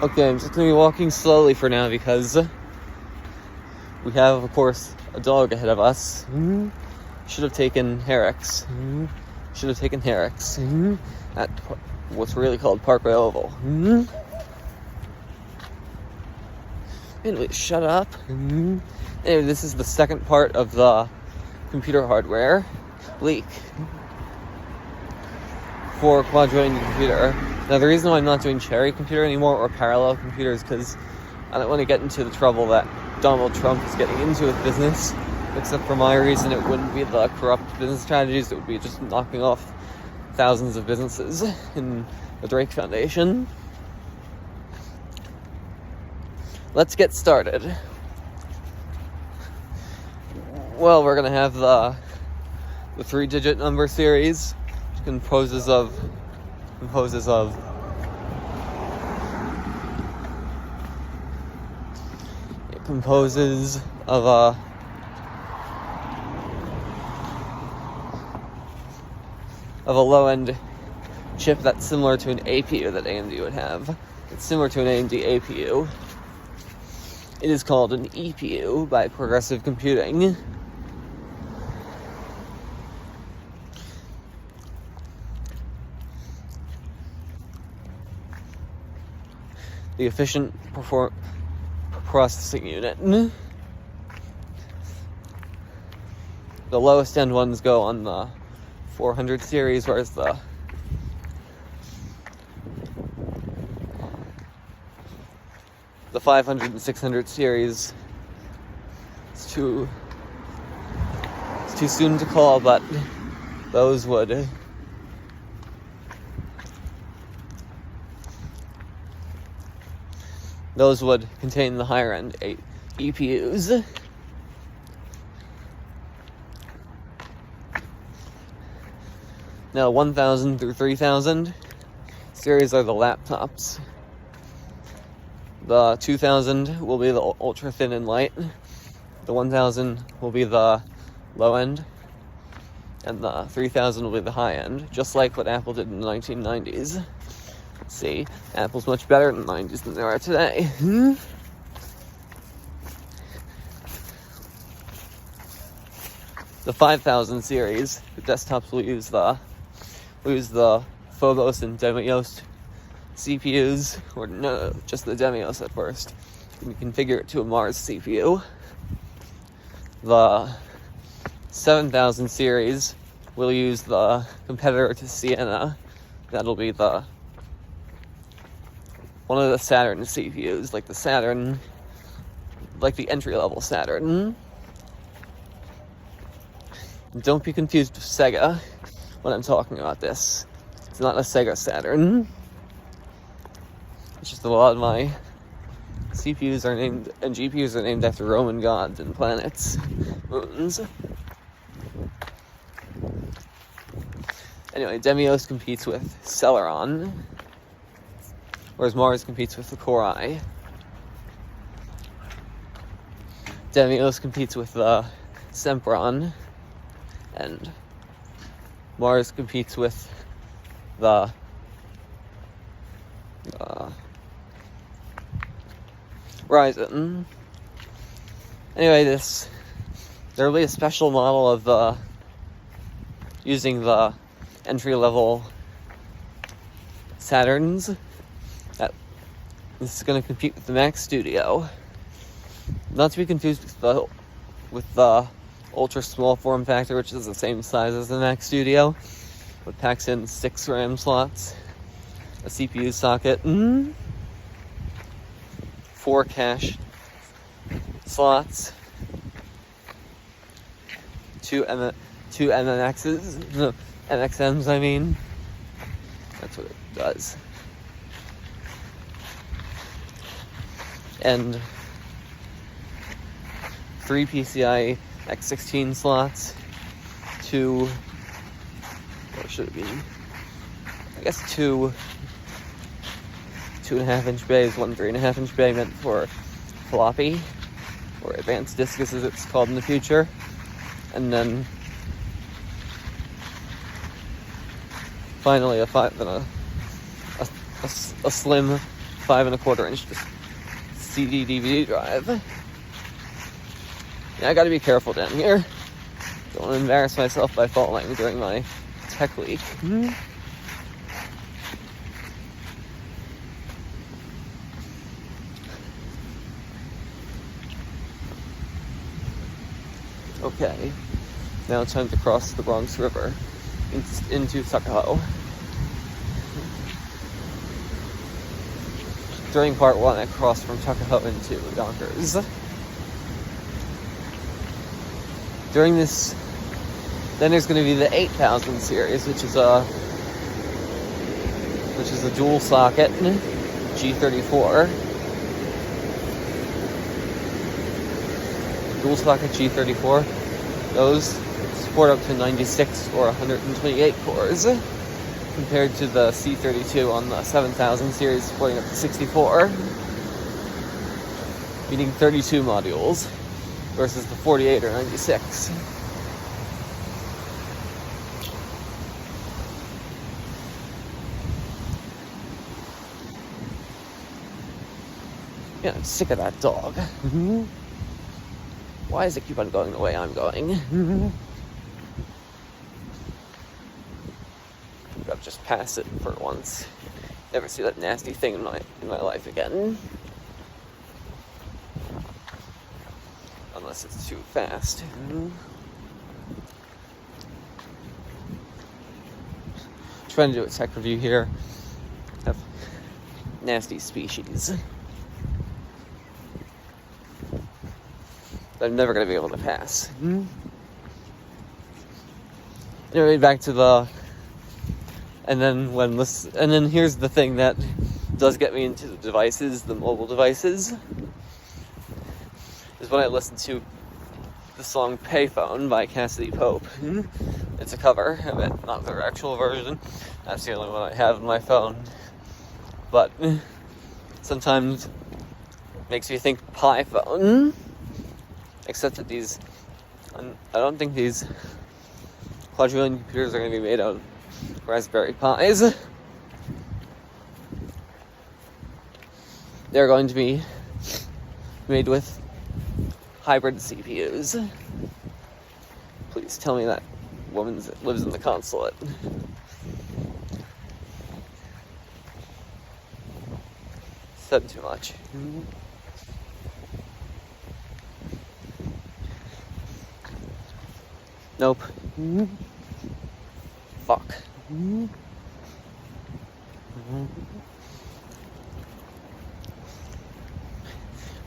Okay, I'm just going to be walking slowly for now because we have, of course, a dog ahead of us. Should have taken Herrick's. At what's really called Parkway Oval. Anyway, shut up. Anyway, this is the second part of the computer hardware leak for Quadryllion Computer. Now, the reason why I'm not doing Cherry Computer anymore or Parallel Computers is because I don't want to get into the trouble that Donald Trump is getting into with business. Except for my reason, it wouldn't be the corrupt business strategies. It would be just knocking off thousands of businesses in the Drake Foundation. Let's get started. Well, we're going to have the 3-digit number series, which composes of a low-end chip that's similar to an APU that AMD would have. It's similar to an AMD APU. It is called an EPU by Progressive Computing. The efficient processing unit. The lowest end ones go on the 400 series, whereas the the 500 and 600 series it's too soon to call, but those would contain the higher end EPUs. Now, 1000 through 3000 series are the laptops. The 2000 will be the ultra thin and light. The 1000 will be the low end. And the 3000 will be the high end, just like what Apple did in the 1990s. See, Apple's much better in the 90s than they are today. The 5000 series, the desktops will use the Phobos and Demios CPUs, or no, just the Demios at first. You can configure it to a Mars CPU. The 7000 series will use the competitor to Sienna. That'll be one of the Saturn CPUs, like the entry-level Saturn. Don't be confused with Sega when I'm talking about this. It's not a Sega Saturn. It's just a lot of my CPUs are named and GPUs are named after Roman gods and planets, moons. Anyway, Demios competes with Celeron, whereas Mars competes with the Core i. Demios competes with the Sempron, and Mars competes with the Ryzen. Anyway, there will be a special model of using the entry-level Saturns. This is going to compete with the Mac Studio. Not to be confused with the ultra small form factor, which is the same size as the Mac Studio, but packs in 6 RAM slots, a CPU socket, 4 cache slots, 2 MXMs, I mean. That's what it does. And 3 PCI X16 slots, 2, what should it be? I guess 2 2.5-inch bays, 1 3.5-inch bay meant for floppy, or advanced disk as it's called in the future, and then finally a slim 5.25-inch CD DVD drive. Yeah, I gotta be careful down here. Don't want to embarrass myself by falling during my tech week. Okay, now it's time to cross the Bronx River into Tuckahoe. During part 1, I crossed from Tuckahoe into Yonkers. During this, then there's going to be the 8000 series, which is a dual socket G34. Dual socket G34. Those support up to 96 or 128 cores, compared to the C32 on the 7000 series supporting up to 64, meaning 32 modules versus the 48 or 96. Yeah, I'm sick of that dog. Why does it keep on going the way I'm going? I've just passed it for once. Never see that nasty thing in my life again. Unless it's too fast. Trying to do a tech review here of nasty species. I'm never going to be able to pass. Anyway, back to the... And then here's the thing that does get me into the devices, the mobile devices, is when I listen to the song Payphone by Cassidy Pope. It's a cover of it, not their actual version. That's the only one I have on my phone. But sometimes it makes me think Piephone. Except that I don't think these Quadryllion computers are going to be made out of Raspberry Pis. They're going to be made with hybrid CPUs. Please tell me that woman lives in the consulate. Said too much. Nope. Fuck.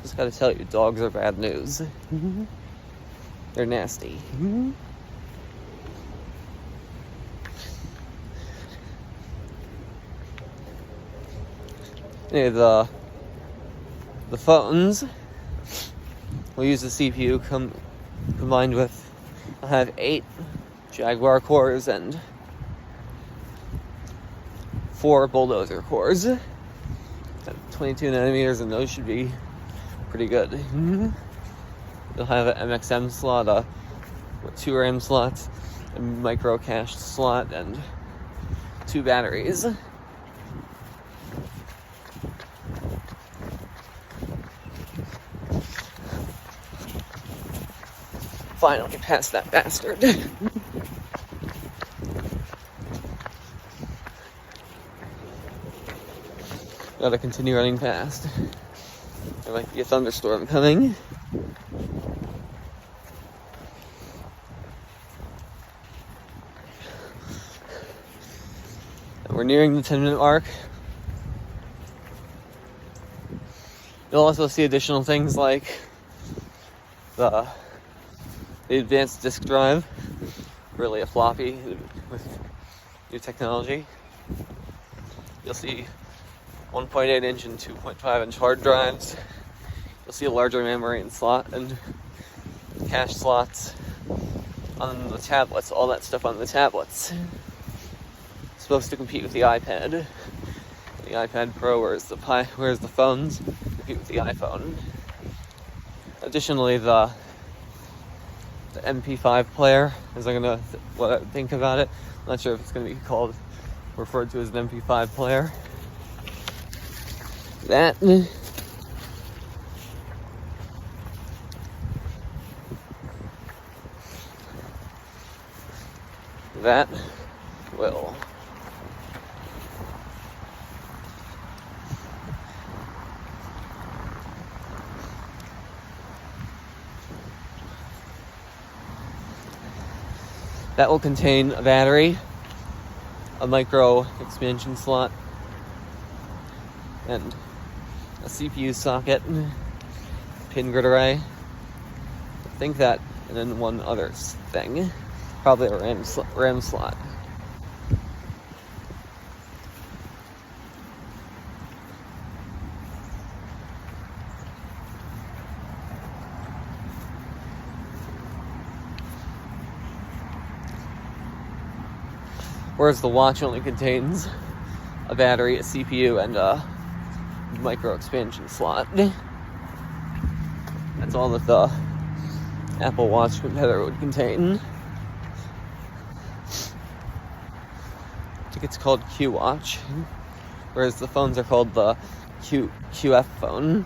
Just gotta tell you, dogs are bad news. They're nasty. Anyway, the phones will use the CPU combined with, I'll have 8 Jaguar cores and 4 Bulldozer cores at 22 nanometers, and those should be pretty good. You'll have an MXM slot, 2 RAM slots, a micro cache slot, and 2 batteries. Finally passed that bastard. Gotta continue running past. There might be a thunderstorm coming. And we're nearing the 10-minute mark. You'll also see additional things like the advanced disk drive, really a floppy with new technology. You'll see 1.8-inch and 2.5-inch hard drives. You'll see a larger memory and slot and cache slots on the tablets, all that stuff on the tablets. It's supposed to compete with the iPad. The iPad Pro, whereas the phones compete with the iPhone. Additionally, the MP5 player, what I think about it. I'm not sure if it's gonna be referred to as an MP5 player. that. That will contain a battery, a micro expansion slot, and a CPU socket, pin grid array. I think that, and then one other thing, probably a RAM slot. Whereas the watch only contains a battery, a CPU, and a micro expansion slot. That's all that the Apple Watch competitor would contain. I think it's called Q Watch, whereas the phones are called the QF phone.